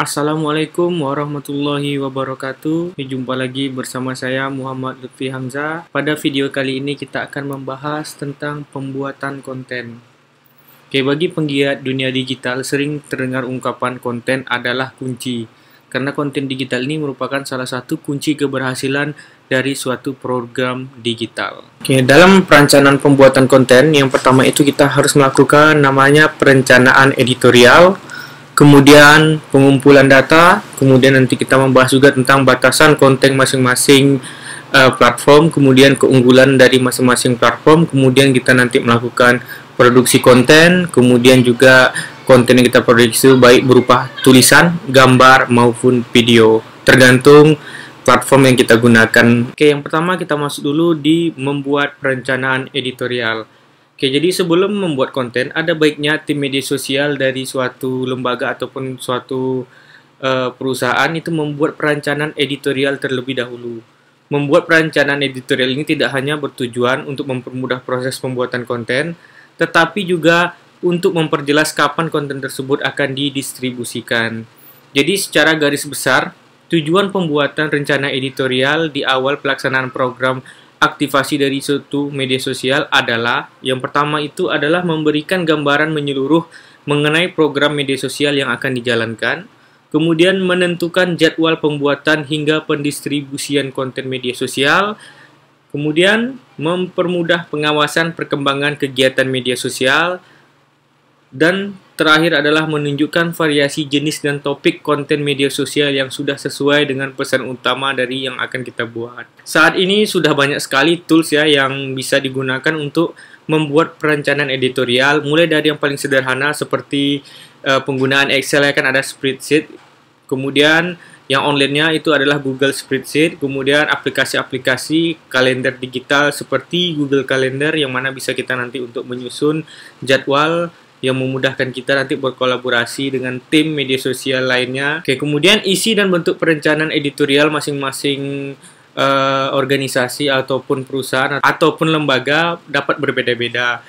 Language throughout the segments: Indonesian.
Assalamualaikum warahmatullahi wabarakatuh. Jumpa lagi bersama saya Muhammad Lutfi Hamzah. Pada video kali ini kita akan membahas tentang pembuatan konten. Oke, bagi penggiat dunia digital sering terdengar ungkapan konten adalah kunci. Karena konten digital ini merupakan salah satu kunci keberhasilan dari suatu program digital. Oke, dalam perencanaan pembuatan konten, yang pertama itu kita harus melakukan namanya perencanaan editorial, kemudian pengumpulan data, kemudian nanti kita membahas juga tentang batasan konten masing-masing platform, kemudian keunggulan dari masing-masing platform, kemudian kita nanti melakukan produksi konten, kemudian juga konten yang kita produksi baik berupa tulisan, gambar, maupun video, tergantung platform yang kita gunakan. Oke, yang pertama kita masuk dulu di membuat perencanaan editorial. Oke, jadi sebelum membuat konten, ada baiknya tim media sosial dari suatu lembaga ataupun suatu perusahaan itu membuat perencanaan editorial terlebih dahulu. Membuat perencanaan editorial ini tidak hanya bertujuan untuk mempermudah proses pembuatan konten, tetapi juga untuk memperjelas kapan konten tersebut akan didistribusikan. Jadi secara garis besar, tujuan pembuatan rencana editorial di awal pelaksanaan program aktivasi dari suatu media sosial adalah, yang pertama itu adalah memberikan gambaran menyeluruh mengenai program media sosial yang akan dijalankan, kemudian menentukan jadwal pembuatan hingga pendistribusian konten media sosial, kemudian mempermudah pengawasan perkembangan kegiatan media sosial, dan terakhir adalah menunjukkan variasi jenis dan topik konten media sosial yang sudah sesuai dengan pesan utama dari yang akan kita buat. Saat ini sudah banyak sekali tools ya yang bisa digunakan untuk membuat perencanaan editorial, mulai dari yang paling sederhana seperti penggunaan Excel, ya kan ada spreadsheet, kemudian yang online-nya itu adalah Google Spreadsheet, kemudian aplikasi-aplikasi kalender digital seperti Google Calendar yang mana bisa kita nanti untuk menyusun jadwal yang memudahkan kita nanti berkolaborasi dengan tim media sosial lainnya. Oke, kemudian isi dan bentuk perencanaan editorial masing-masing organisasi ataupun perusahaan ataupun lembaga dapat berbeda-beda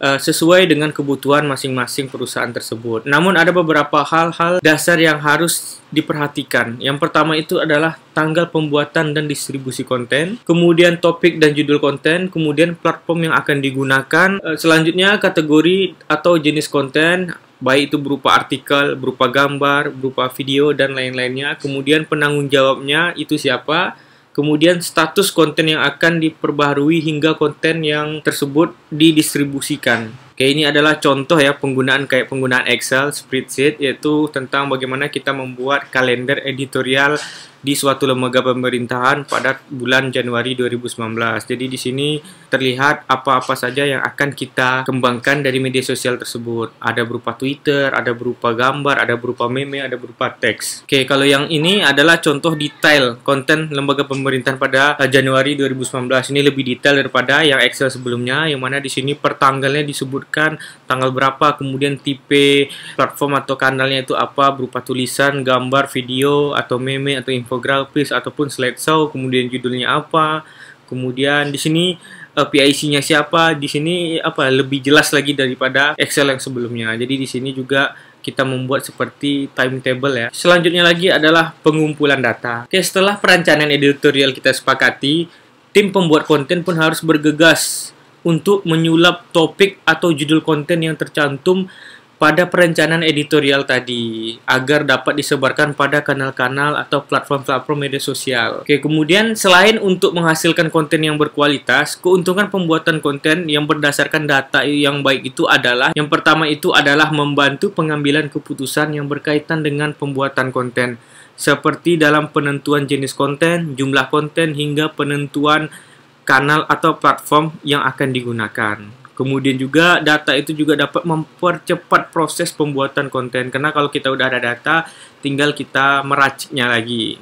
sesuai dengan kebutuhan masing-masing perusahaan tersebut. Namun ada beberapa hal-hal dasar yang harus diperhatikan. Yang pertama itu adalah tanggal pembuatan dan distribusi konten, kemudian topik dan judul konten, kemudian platform yang akan digunakan, selanjutnya kategori atau jenis konten, baik itu berupa artikel, berupa gambar, berupa video, dan lain-lainnya, kemudian penanggung jawabnya itu siapa, kemudian status konten yang akan diperbaharui hingga konten yang tersebut didistribusikan. Oke, ini adalah contoh ya penggunaan Excel, spreadsheet, yaitu tentang bagaimana kita membuat kalender editorial di suatu lembaga pemerintahan pada bulan Januari 2019. Jadi di sini terlihat apa-apa saja yang akan kita kembangkan dari media sosial tersebut. Ada berupa Twitter, ada berupa gambar, ada berupa meme, ada berupa teks. Oke, kalau yang ini adalah contoh detail konten lembaga pemerintahan pada Januari 2019. Ini lebih detail daripada yang Excel sebelumnya, yang mana di sini per tanggalnya disebutkan tanggal berapa, kemudian tipe platform atau kanalnya itu apa, berupa tulisan, gambar, video, atau meme, atau infografis, ataupun slideshow, kemudian judulnya apa, kemudian di sini PIC-nya siapa, di sini apa lebih jelas lagi daripada Excel yang sebelumnya. Jadi di sini juga kita membuat seperti timetable ya. Selanjutnya lagi adalah pengumpulan data. Oke, setelah perencanaan editorial kita sepakati, tim pembuat konten pun harus bergegas untuk menyulap topik atau judul konten yang tercantum pada perencanaan editorial tadi agar dapat disebarkan pada kanal-kanal atau platform-platform media sosial. Oke, kemudian selain untuk menghasilkan konten yang berkualitas, keuntungan pembuatan konten yang berdasarkan data yang baik itu adalah, yang pertama itu adalah membantu pengambilan keputusan yang berkaitan dengan pembuatan konten, seperti dalam penentuan jenis konten, jumlah konten, hingga penentuan kanal atau platform yang akan digunakan. Kemudian juga data itu juga dapat mempercepat proses pembuatan konten, karena kalau kita udah ada data, tinggal kita meraciknya lagi.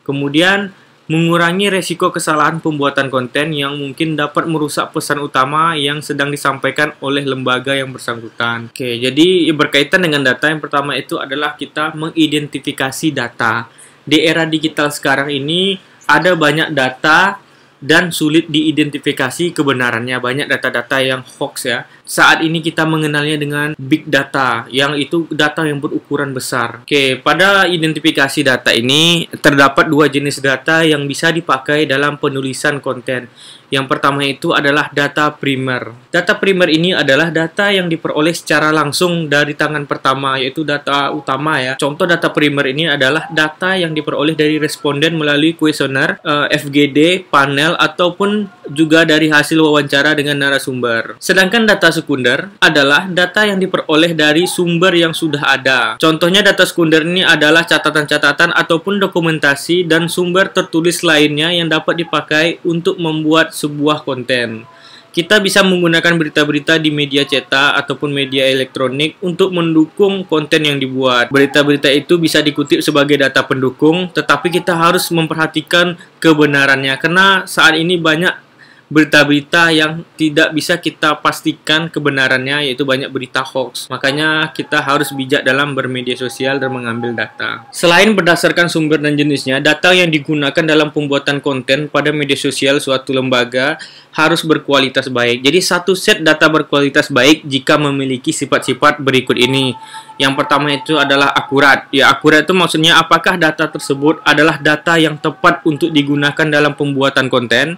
Kemudian mengurangi resiko kesalahan pembuatan konten yang mungkin dapat merusak pesan utama yang sedang disampaikan oleh lembaga yang bersangkutan. Oke, jadi berkaitan dengan data, yang pertama itu adalah kita mengidentifikasi data. Di era digital sekarang ini ada banyak data dan sulit diidentifikasi kebenarannya. Banyak data-data yang hoax ya. Saat ini kita mengenalnya dengan big data, yang itu data yang berukuran besar. Oke, pada identifikasi data ini terdapat dua jenis data yang bisa dipakai dalam penulisan konten. Yang pertama itu adalah data primer. Data primer ini adalah data yang diperoleh secara langsung dari tangan pertama, yaitu data utama ya. Contoh data primer ini adalah data yang diperoleh dari responden melalui kuesioner, FGD, panel, ataupun juga dari hasil wawancara dengan narasumber. Sedangkan data sekunder adalah data yang diperoleh dari sumber yang sudah ada. Contohnya data sekunder ini adalah catatan-catatan ataupun dokumentasi dan sumber tertulis lainnya yang dapat dipakai untuk membuat sebuah konten. Kita bisa menggunakan berita-berita di media cetak ataupun media elektronik untuk mendukung konten yang dibuat. Berita-berita itu bisa dikutip sebagai data pendukung, tetapi kita harus memperhatikan kebenarannya karena saat ini banyak berita-berita yang tidak bisa kita pastikan kebenarannya, yaitu banyak berita hoax. Makanya kita harus bijak dalam bermedia sosial dan mengambil data. Selain berdasarkan sumber dan jenisnya, data yang digunakan dalam pembuatan konten pada media sosial suatu lembaga harus berkualitas baik. Jadi satu set data berkualitas baik jika memiliki sifat-sifat berikut ini. Yang pertama itu adalah akurat. Ya, akurat itu maksudnya apakah data tersebut adalah data yang tepat untuk digunakan dalam pembuatan konten.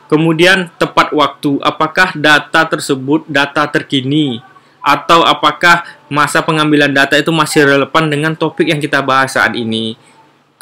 Kemudian tepat waktu, apakah data tersebut data terkini atau apakah masa pengambilan data itu masih relevan dengan topik yang kita bahas saat ini.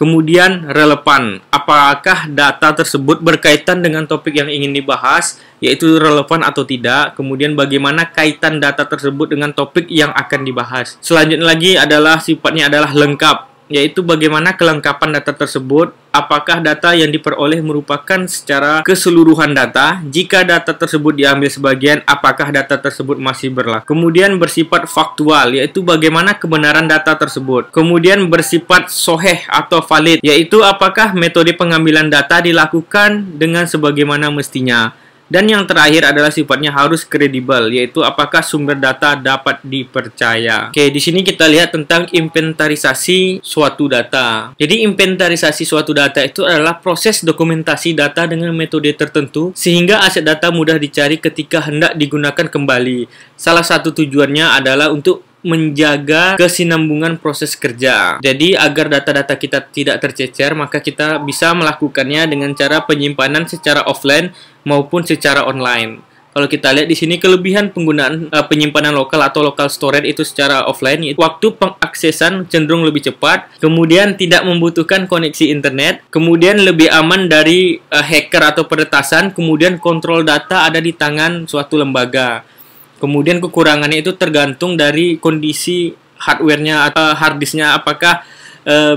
Kemudian relevan, apakah data tersebut berkaitan dengan topik yang ingin dibahas, yaitu relevan atau tidak. Kemudian bagaimana kaitan data tersebut dengan topik yang akan dibahas. Selanjutnya lagi adalah sifatnya adalah lengkap, yaitu bagaimana kelengkapan data tersebut. Apakah data yang diperoleh merupakan secara keseluruhan data? Jika data tersebut diambil sebagian, apakah data tersebut masih berlaku? Kemudian bersifat faktual, yaitu bagaimana kebenaran data tersebut. Kemudian bersifat soheh atau valid, yaitu apakah metode pengambilan data dilakukan dengan sebagaimana mestinya. Dan yang terakhir adalah sifatnya harus kredibel, yaitu apakah sumber data dapat dipercaya. Oke, di sini kita lihat tentang inventarisasi suatu data. Jadi inventarisasi suatu data itu adalah proses dokumentasi data dengan metode tertentu sehingga aset data mudah dicari ketika hendak digunakan kembali. Salah satu tujuannya adalah untuk menjaga kesinambungan proses kerja. Jadi agar data-data kita tidak tercecer, maka kita bisa melakukannya dengan cara penyimpanan secara offline maupun secara online. Kalau kita lihat di sini kelebihan penggunaan penyimpanan lokal atau local storage itu secara offline, yaitu waktu pengaksesan cenderung lebih cepat, kemudian tidak membutuhkan koneksi internet, kemudian lebih aman dari hacker atau peretasan, kemudian kontrol data ada di tangan suatu lembaga. Kemudian kekurangannya itu tergantung dari kondisi hardware-nya atau hard disk-nya, apakah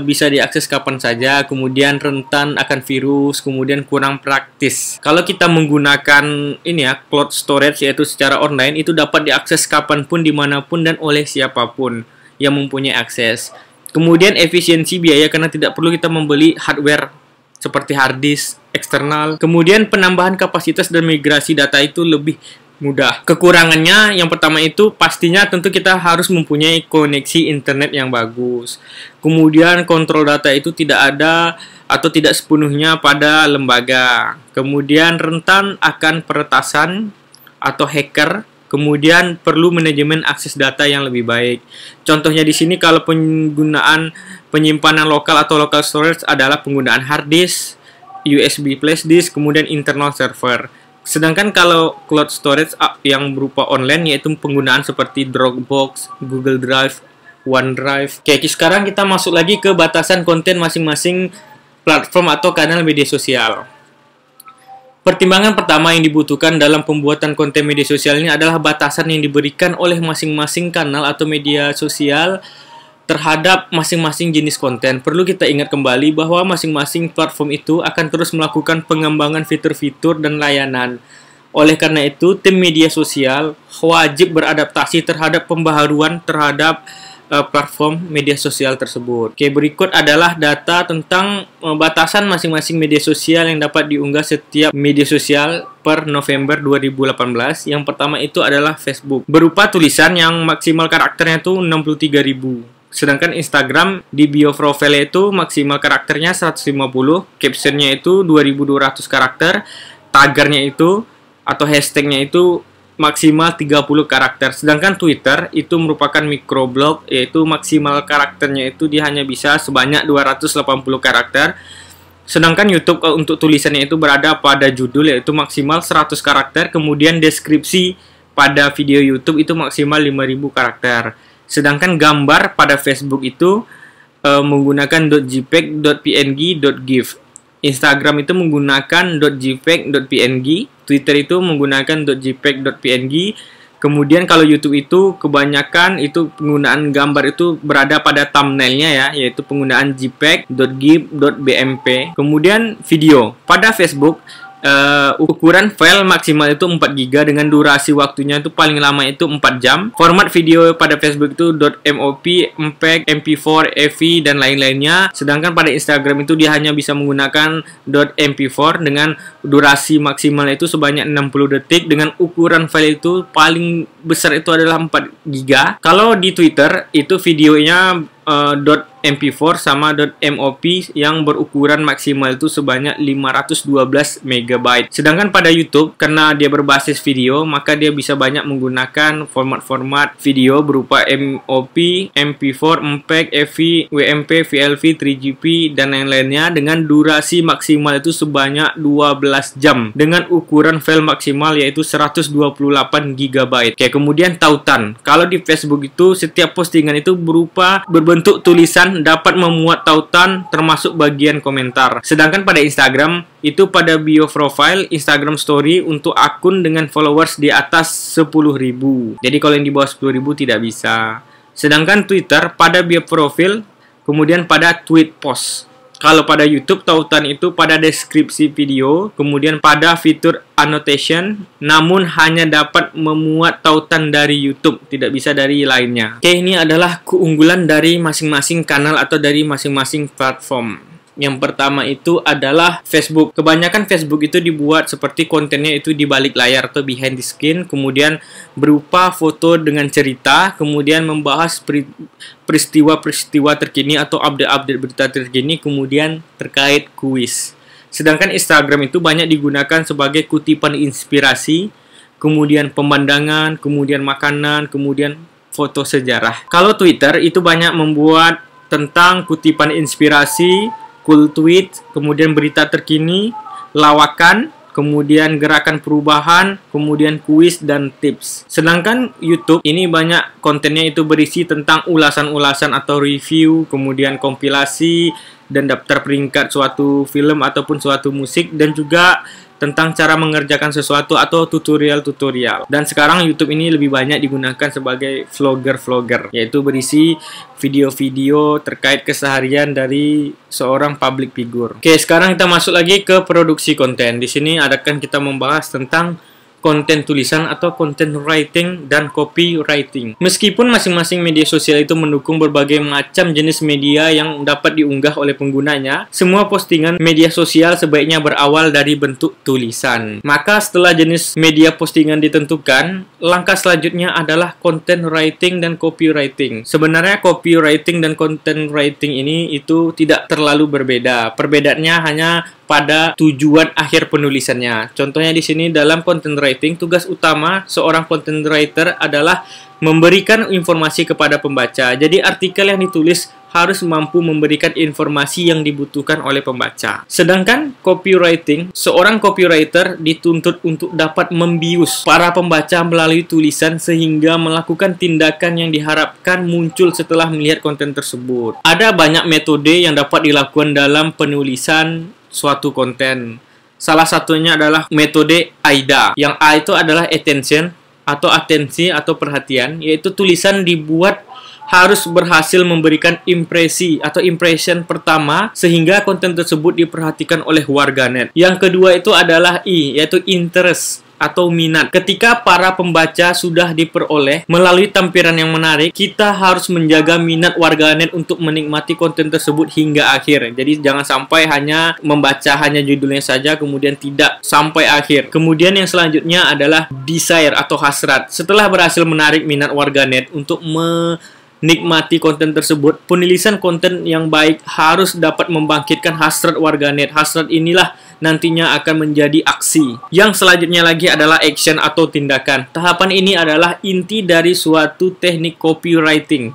bisa diakses kapan saja, kemudian rentan akan virus, kemudian kurang praktis. Kalau kita menggunakan ini ya, cloud storage yaitu secara online, itu dapat diakses kapanpun, dimanapun, dan oleh siapapun yang mempunyai akses. Kemudian efisiensi biaya karena tidak perlu kita membeli hardware seperti hard disk eksternal. Kemudian penambahan kapasitas dan migrasi data itu lebih mudah. Kekurangannya yang pertama itu pastinya tentu kita harus mempunyai koneksi internet yang bagus. Kemudian kontrol data itu tidak ada atau tidak sepenuhnya pada lembaga. Kemudian rentan akan peretasan atau hacker. Kemudian perlu manajemen akses data yang lebih baik. Contohnya di sini kalau penggunaan penyimpanan lokal atau local storage adalah penggunaan hard disk, USB flash disk, kemudian internal server. Sedangkan kalau cloud storage yang berupa online yaitu penggunaan seperti Dropbox, Google Drive, OneDrive. Oke, sekarang kita masuk lagi ke batasan konten masing-masing platform atau kanal media sosial. Pertimbangan pertama yang dibutuhkan dalam pembuatan konten media sosial ini adalah batasan yang diberikan oleh masing-masing kanal atau media sosial terhadap masing-masing jenis konten. Perlu kita ingat kembali bahwa masing-masing platform itu akan terus melakukan pengembangan fitur-fitur dan layanan. Oleh karena itu, tim media sosial wajib beradaptasi terhadap pembaharuan terhadap platform media sosial tersebut. Oke, berikut adalah data tentang batasan masing-masing media sosial yang dapat diunggah setiap media sosial per November 2018. Yang pertama itu adalah Facebook. Berupa tulisan yang maksimal karakternya itu 63.000. Sedangkan Instagram di bio profile itu maksimal karakternya 150, captionnya itu 2200 karakter, tagarnya itu atau hashtagnya itu maksimal 30 karakter. Sedangkan Twitter itu merupakan microblog, yaitu maksimal karakternya itu dia hanya bisa sebanyak 280 karakter. Sedangkan YouTube untuk tulisannya itu berada pada judul, yaitu maksimal 100 karakter, kemudian deskripsi pada video YouTube itu maksimal 5000 karakter. Sedangkan gambar pada Facebook itu menggunakan .jpeg, .png, .gif. Instagram itu menggunakan .jpeg, .png. Twitter itu menggunakan .jpeg, .png. Kemudian kalau YouTube itu kebanyakan itu penggunaan gambar itu berada pada thumbnailnya ya, yaitu penggunaan JPEG, .gif, .bmp. Kemudian video pada Facebook ukuran file maksimal itu 4 GB dengan durasi waktunya itu paling lama itu 4 jam. Format video pada Facebook itu .mop, MPEG, MP4, AVI dan lain-lainnya. Sedangkan pada Instagram itu dia hanya bisa menggunakan .mp4 dengan durasi maksimalnya itu sebanyak 60 detik dengan ukuran file itu paling besar itu adalah 4 GB. Kalau di Twitter itu videonya .mp4 sama .mop yang berukuran maksimal itu sebanyak 512 MB. Sedangkan pada YouTube karena dia berbasis video, maka dia bisa banyak menggunakan format-format video berupa MOP, MP4, MPEG, AVI, WMP, VLV, 3GP dan lain-lainnya dengan durasi maksimal itu sebanyak 12 jam dengan ukuran file maksimal yaitu 128 GB. Oke, kemudian tautan. Kalau di Facebook itu setiap postingan itu berbentuk tulisan dapat memuat tautan termasuk bagian komentar. Sedangkan pada Instagram itu pada bio profile Instagram story untuk akun dengan followers di atas 10.000. Jadi kalau yang di bawah 10.000 tidak bisa. Sedangkan Twitter pada bio profil, kemudian pada tweet post. Kalau pada YouTube, tautan itu pada deskripsi video, kemudian pada fitur annotation, namun hanya dapat memuat tautan dari YouTube, tidak bisa dari lainnya. Oke, ini adalah keunggulan dari masing-masing kanal atau dari masing-masing platform. Yang pertama itu adalah Facebook. Kebanyakan Facebook itu dibuat seperti kontennya itu di balik layar atau behind the screen, kemudian berupa foto dengan cerita, kemudian membahas peristiwa-peristiwa terkini atau update-update berita terkini, kemudian terkait kuis. Sedangkan Instagram itu banyak digunakan sebagai kutipan inspirasi, kemudian pemandangan, kemudian makanan, kemudian foto sejarah. Kalau Twitter itu banyak membuat tentang kutipan inspirasi, cool tweet, kemudian berita terkini, lawakan, kemudian gerakan perubahan, kemudian kuis dan tips. Sedangkan YouTube ini banyak kontennya itu berisi tentang ulasan-ulasan atau review, kemudian kompilasi dan daftar peringkat suatu film ataupun suatu musik, dan juga tentang cara mengerjakan sesuatu atau tutorial-tutorial. Dan sekarang YouTube ini lebih banyak digunakan sebagai vlogger-vlogger, yaitu berisi video-video terkait keseharian dari seorang public figure. Oke, sekarang kita masuk lagi ke produksi konten. Di sini akan kita membahas tentang konten tulisan atau content writing dan copywriting. Meskipun masing-masing media sosial itu mendukung berbagai macam jenis media yang dapat diunggah oleh penggunanya, semua postingan media sosial sebaiknya berawal dari bentuk tulisan. Maka setelah jenis media postingan ditentukan, langkah selanjutnya adalah content writing dan copywriting. Sebenarnya copywriting dan content writing ini itu tidak terlalu berbeda. Perbedaannya hanya pada tujuan akhir penulisannya. Contohnya di sini dalam content writing, tugas utama seorang content writer adalah memberikan informasi kepada pembaca. Jadi artikel yang ditulis harus mampu memberikan informasi yang dibutuhkan oleh pembaca. Sedangkan copywriting, seorang copywriter dituntut untuk dapat membius para pembaca melalui tulisan sehingga melakukan tindakan yang diharapkan muncul setelah melihat konten tersebut. Ada banyak metode yang dapat dilakukan dalam penulisan suatu konten. Salah satunya adalah metode AIDA. Yang A itu adalah attention atau atensi atau perhatian, yaitu tulisan dibuat harus berhasil memberikan impresi atau impression pertama sehingga konten tersebut diperhatikan oleh warganet. Yang kedua itu adalah I, yaitu interest atau minat. Ketika para pembaca sudah diperoleh melalui tampilan yang menarik, kita harus menjaga minat warganet untuk menikmati konten tersebut hingga akhir. Jadi jangan sampai hanya membaca hanya judulnya saja kemudian tidak sampai akhir. Kemudian yang selanjutnya adalah desire atau hasrat. Setelah berhasil menarik minat warganet untuk nikmati konten tersebut. Penulisan konten yang baik harus dapat membangkitkan hasrat warganet. Hasrat inilah nantinya akan menjadi aksi. Yang selanjutnya lagi adalah action atau tindakan. Tahapan ini adalah inti dari suatu teknik copywriting.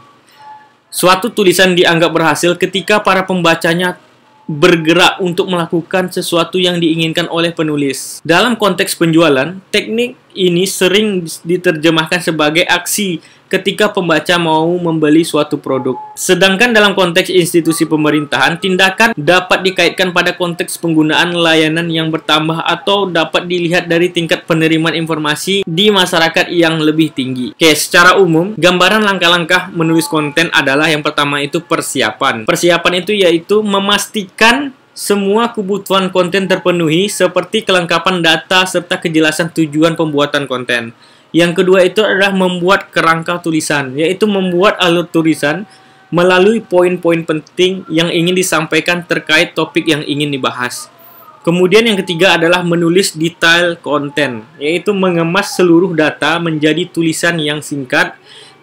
Suatu tulisan dianggap berhasil ketika para pembacanya bergerak untuk melakukan sesuatu yang diinginkan oleh penulis. Dalam konteks penjualan, teknik ini sering diterjemahkan sebagai aksi ketika pembaca mau membeli suatu produk. Sedangkan dalam konteks institusi pemerintahan, tindakan dapat dikaitkan pada konteks penggunaan layanan yang bertambah atau dapat dilihat dari tingkat penerimaan informasi di masyarakat yang lebih tinggi. Oke, secara umum, gambaran langkah-langkah menulis konten adalah yang pertama itu persiapan. Persiapan itu yaitu memastikan semua kebutuhan konten terpenuhi seperti kelengkapan data serta kejelasan tujuan pembuatan konten. Yang kedua itu adalah membuat kerangka tulisan, yaitu membuat alur tulisan melalui poin-poin penting yang ingin disampaikan terkait topik yang ingin dibahas. Kemudian yang ketiga adalah menulis detail konten, yaitu mengemas seluruh data menjadi tulisan yang singkat,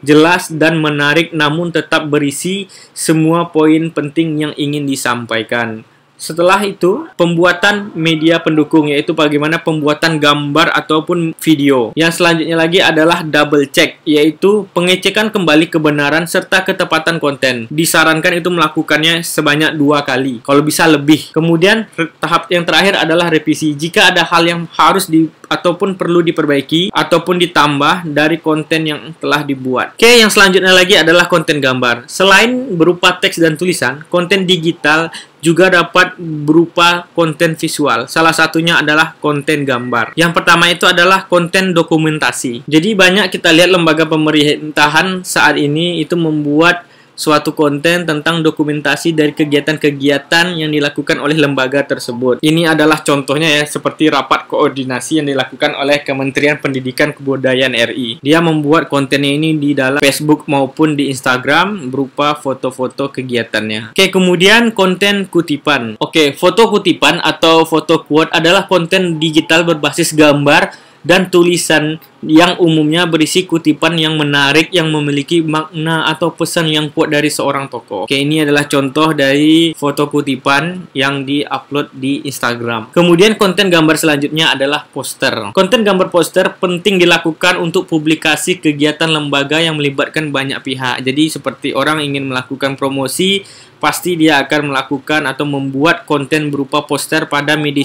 jelas, dan menarik namun tetap berisi semua poin penting yang ingin disampaikan. Setelah itu, pembuatan media pendukung, yaitu bagaimana pembuatan gambar ataupun video. Yang selanjutnya lagi adalah double check, yaitu pengecekan kembali kebenaran serta ketepatan konten. Disarankan itu melakukannya sebanyak 2 kali, kalau bisa lebih. Kemudian, tahap yang terakhir adalah revisi. Jika ada hal yang harus ataupun perlu diperbaiki ataupun ditambah dari konten yang telah dibuat. Oke, yang selanjutnya lagi adalah konten gambar. Selain berupa teks dan tulisan, konten digital juga dapat berupa konten visual. Salah satunya adalah konten gambar. Yang pertama itu adalah konten dokumentasi. Jadi banyak kita lihat lembaga pemerintahan saat ini itu membuat suatu konten tentang dokumentasi dari kegiatan-kegiatan yang dilakukan oleh lembaga tersebut. Ini adalah contohnya ya, seperti rapat koordinasi yang dilakukan oleh Kementerian Pendidikan Kebudayaan RI. Dia membuat kontennya ini di dalam Facebook maupun di Instagram berupa foto-foto kegiatannya. Oke, kemudian konten kutipan. Oke, foto kutipan atau foto quote adalah konten digital berbasis gambar dan tulisan yang umumnya berisi kutipan yang menarik yang memiliki makna atau pesan yang kuat dari seorang tokoh. Oke, ini adalah contoh dari foto kutipan yang di-upload di Instagram. Kemudian konten gambar selanjutnya adalah poster. Konten gambar poster penting dilakukan untuk publikasi kegiatan lembaga yang melibatkan banyak pihak. Jadi seperti orang ingin melakukan promosi, pasti dia akan melakukan atau membuat konten berupa poster pada media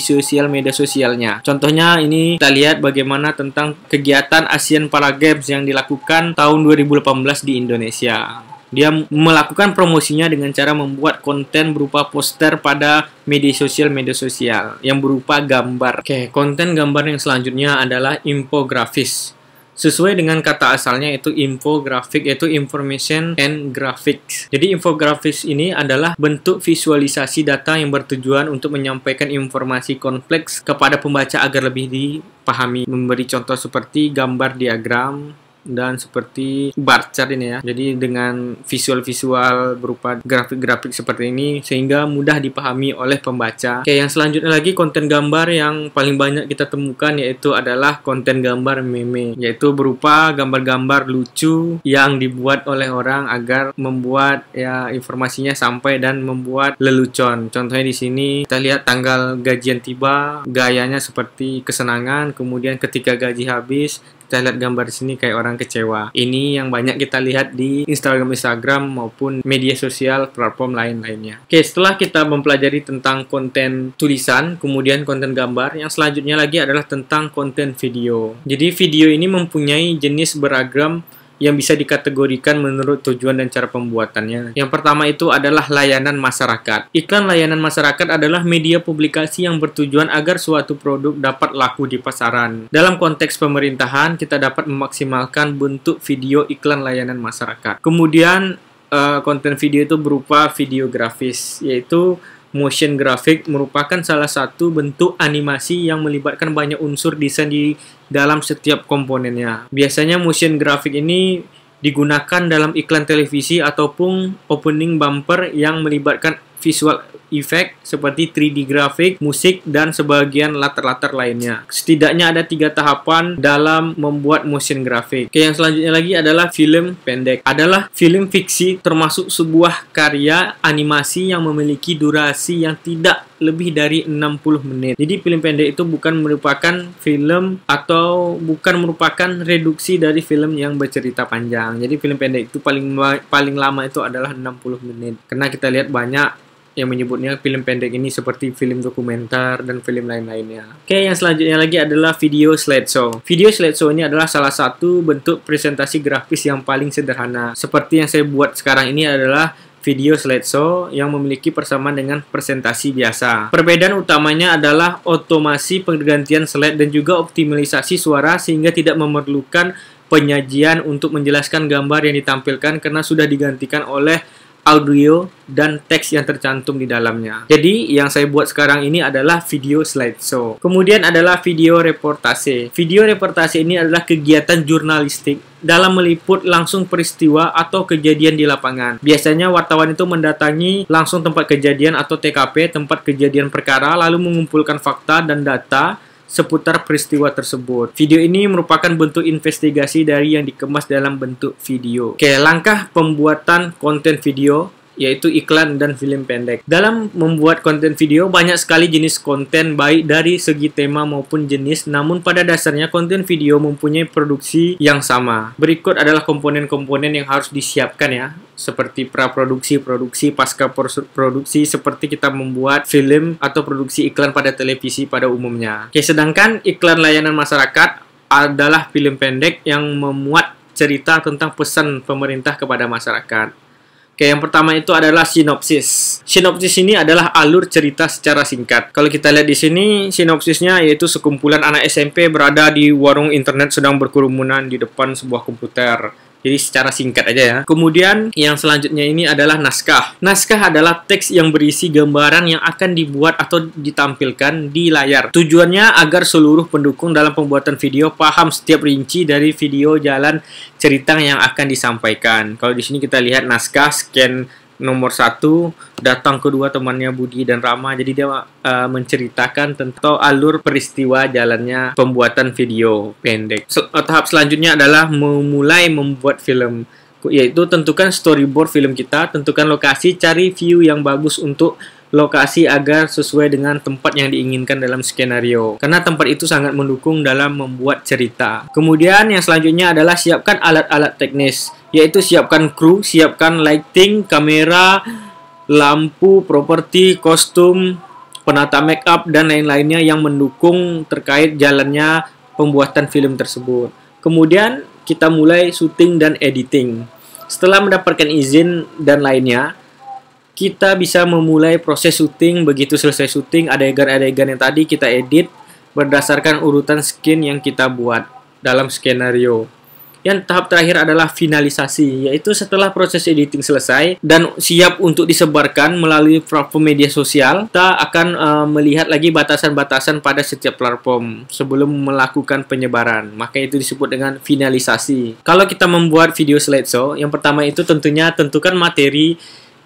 sosialnya. Contohnya ini kita lihat bagaimana tentang kegiatan Asian Para Games yang dilakukan tahun 2018 di Indonesia. Dia melakukan promosinya dengan cara membuat konten berupa poster pada media sosial yang berupa gambar. Oke, konten gambar yang selanjutnya adalah infografis. Sesuai dengan kata asalnya itu infografik, yaitu information and graphics. Jadi infografis ini adalah bentuk visualisasi data yang bertujuan untuk menyampaikan informasi kompleks kepada pembaca agar lebih dipahami. Memberi contoh seperti gambar diagram dan seperti bar chart ini ya. Jadi dengan visual-visual berupa grafik-grafik seperti ini sehingga mudah dipahami oleh pembaca. Oke, yang selanjutnya lagi konten gambar yang paling banyak kita temukan yaitu adalah konten gambar meme, yaitu berupa gambar-gambar lucu yang dibuat oleh orang agar membuat ya informasinya sampai dan membuat lelucon. Contohnya di sini kita lihat tanggal gajian tiba, gayanya seperti kesenangan, kemudian ketika gaji habis kita lihat gambar di sini kayak orang kecewa. Ini yang banyak kita lihat di Instagram maupun media sosial platform lainnya. Oke, setelah kita mempelajari tentang konten tulisan, kemudian konten gambar, yang selanjutnya lagi adalah tentang konten video. Jadi video ini mempunyai jenis beragam yang bisa dikategorikan menurut tujuan dan cara pembuatannya. Yang pertama itu adalah layanan masyarakat. Iklan layanan masyarakat adalah media publikasi yang bertujuan agar suatu produk dapat laku di pasaran. Dalam konteks pemerintahan, kita dapat memaksimalkan bentuk video iklan layanan masyarakat. Kemudian, konten video itu berupa video grafis, yaitu motion graphic merupakan salah satu bentuk animasi yang melibatkan banyak unsur desain di dalam setiap komponennya. Biasanya motion graphic ini digunakan dalam iklan televisi ataupun opening bumper yang melibatkan visual efek seperti 3D grafik, musik, dan sebagian latar-latar lainnya. Setidaknya ada 3 tahapan dalam membuat motion grafik. Oke, yang selanjutnya lagi adalah film pendek. Adalah film fiksi termasuk sebuah karya animasi yang memiliki durasi yang tidak lebih dari 60 menit. Jadi film pendek itu bukan merupakan film atau bukan merupakan reduksi dari film yang bercerita panjang. Jadi film pendek itu paling lama itu adalah 60 menit. Karena kita lihat banyak yang menyebutnya film pendek ini seperti film dokumenter dan film lain-lainnya. Oke, yang selanjutnya lagi adalah video slideshow. Video slideshow ini adalah salah satu bentuk presentasi grafis yang paling sederhana. Seperti yang saya buat sekarang ini adalah video slideshow yang memiliki persamaan dengan presentasi biasa. Perbedaan utamanya adalah otomasi pergantian slide dan juga optimalisasi suara sehingga tidak memerlukan penyajian untuk menjelaskan gambar yang ditampilkan karena sudah digantikan oleh audio dan teks yang tercantum di dalamnya. Jadi yang saya buat sekarang ini adalah video slideshow. Kemudian adalah video reportase. Video reportase ini adalah kegiatan jurnalistik dalam meliput langsung peristiwa atau kejadian di lapangan. Biasanya wartawan itu mendatangi langsung tempat kejadian atau TKP, tempat kejadian perkara, lalu mengumpulkan fakta dan data seputar peristiwa tersebut. Video ini merupakan bentuk investigasi dari yang dikemas dalam bentuk video. Oke, langkah pembuatan konten video yaitu iklan dan film pendek. Dalam membuat konten video, banyak sekali jenis konten baik dari segi tema maupun jenis, namun pada dasarnya konten video mempunyai produksi yang sama. Berikut adalah komponen-komponen yang harus disiapkan ya, seperti praproduksi, produksi, pasca produksi, seperti kita membuat film atau produksi iklan pada televisi pada umumnya. Oke, sedangkan iklan layanan masyarakat adalah film pendek yang memuat cerita tentang pesan pemerintah kepada masyarakat. Oke, yang pertama itu adalah sinopsis. Sinopsis ini adalah alur cerita secara singkat. Kalau kita lihat di sini, sinopsisnya yaitu sekumpulan anak SMP berada di warung internet sedang berkerumunan di depan sebuah komputer. Jadi secara singkat aja ya. Kemudian yang selanjutnya ini adalah naskah. Naskah adalah teks yang berisi gambaran yang akan dibuat atau ditampilkan di layar. Tujuannya agar seluruh pendukung dalam pembuatan video paham setiap rinci dari video jalan cerita yang akan disampaikan. Kalau di sini kita lihat naskah, scan nomor 1, datang kedua temannya Budi dan Rama. Jadi dia menceritakan tentang alur peristiwa jalannya pembuatan video pendek. Tahap selanjutnya adalah memulai membuat film, yaitu tentukan storyboard film kita, tentukan lokasi, cari view yang bagus untuk lokasi agar sesuai dengan tempat yang diinginkan dalam skenario. Karena tempat itu sangat mendukung dalam membuat cerita. Kemudian yang selanjutnya adalah siapkan alat-alat teknis, yaitu siapkan kru, siapkan lighting, kamera, lampu, properti, kostum, penata make up, dan lain-lainnya yang mendukung terkait jalannya pembuatan film tersebut. Kemudian kita mulai syuting dan editing. Setelah mendapatkan izin dan lainnya, kita bisa memulai proses syuting. Begitu selesai syuting, adegan-adegan yang tadi kita edit berdasarkan urutan scene yang kita buat dalam skenario. Yang tahap terakhir adalah finalisasi, yaitu setelah proses editing selesai dan siap untuk disebarkan melalui platform media sosial, kita akan melihat lagi batasan-batasan pada setiap platform sebelum melakukan penyebaran. Maka itu disebut dengan finalisasi. Kalau kita membuat video slideshow, yang pertama itu tentunya tentukan materi,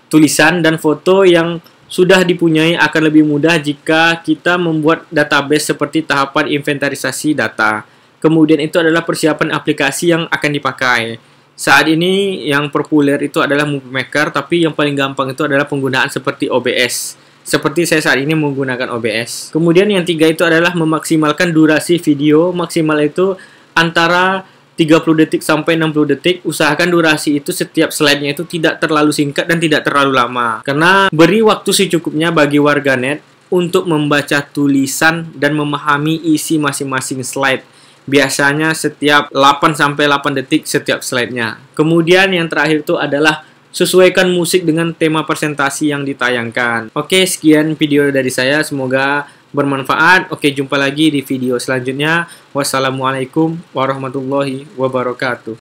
tulisan, dan foto yang sudah dipunyai akan lebih mudah jika kita membuat database seperti tahapan inventarisasi data. Kemudian itu adalah persiapan aplikasi yang akan dipakai. Saat ini yang populer itu adalah Movie Maker, tapi yang paling gampang itu adalah penggunaan seperti OBS. Seperti saya saat ini menggunakan OBS. Kemudian yang 3 itu adalah memaksimalkan durasi video. Maksimal itu antara 30 detik sampai 60 detik. Usahakan durasi itu setiap slide-nya itu tidak terlalu singkat dan tidak terlalu lama. Karena beri waktu secukupnya bagi warganet untuk membaca tulisan dan memahami isi masing-masing slide. Biasanya setiap 8 sampai 8 detik setiap slide-nya. Kemudian yang terakhir itu adalah sesuaikan musik dengan tema presentasi yang ditayangkan. Oke, sekian video dari saya. Semoga bermanfaat. Oke, jumpa lagi di video selanjutnya. Wassalamualaikum warahmatullahi wabarakatuh.